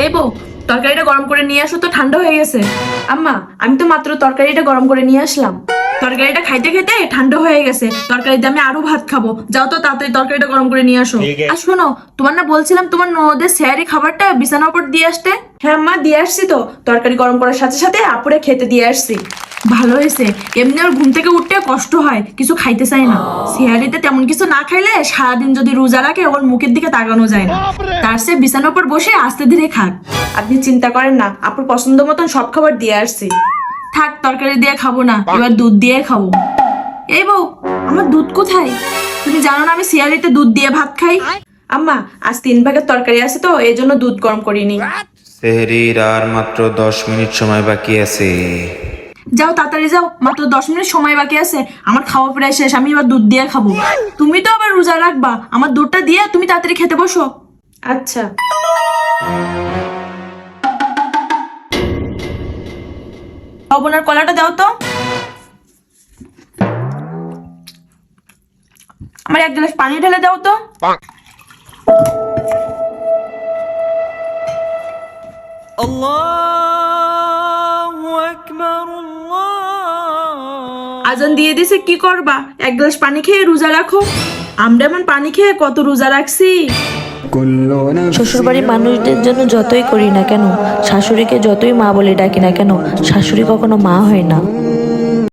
এই বউ, তরকারিটা গরম করে নিয়ে আসো তো, ঠান্ডা হয়ে গেছে। আম্মা, আমি তো মাত্র তরকারিটা গরম করে নিয়ে আসলাম। তরকারিটা খাইতে খেতে ঠান্ডা হয়ে গেছে, তরকারি দিয়ে আমি আরো ভাত খাবো। যাও তো তাড়াতাড়ি তরকারিটা গরম করে নিয়ে আসো। আর শোনো, তোমার না বলছিলাম তোমার ননদের স্যারি খাবারটা বিছানার উপর দিয়ে আসতে? হ্যাঁ আম্মা, দিয়ে আসছি তো। তরকারি গরম করার সাথে সাথে আপুরে খেতে দিয়ে আসছি। ভালো হয়েছে, এমনি আর ঘুম থেকে উঠতে কষ্ট হয়, কিছু খাইতে চাই না। সিহারিতে তেমন কিছু না খাইলে সারাদিন যদি রোজা রাখে ওর মুখের দিকে তাকানো যায় না। তার সে বিছানার উপর বসে আস্তে ধীরে খাক। আপনি চিন্তা করেন না, আপুর পছন্দ মতন সব খাবার দিয়ে আসছি। থাক, তরকারি দিয়ে খাবো না, এবার দুধ দিয়ে খাবো। এই বউ, আমার দুধ কোথায়? তুমি জানো না আমি সিহারিতে দুধ দিয়ে ভাত খাই? আম্মা, আজ 3 ভাগের তরকারি আছে তো এই জন্য দুধ গরম করিনি। সেহরির আর মাত্র 10 মিনিট সময় বাকি আছে। যাও তাড়াতাড়ি যাও, মাত্র 10 মিনিট সময় বাকি আছে। আমার খাওয়া প্রায় শেষ, আমি এবার দুধ দিয়ে খাবো। তুমি তো আবার রোজা রাখবা, আমার দুধটা দিয়ে তুমি তাড়াতাড়ি খেতে বসো। আচ্ছা। লবণের কলাটা দাও তো। আমার 1 গ্লাস পানি ঢেলে দাও তো। আজান দিয়ে দিছে, কি করবা? 1 গ্লাস পানি খেয়ে রোজা রাখো। আমরা এমন পানি খেয়ে কত রোজা রাখছি। শ্বশুরবাড়ির মানুষদের জন্য যতই করি না কেন, শাশুড়িকে যতই মা বলে ডাকি না কেন, শাশুড়ি কখনো মা হয় না।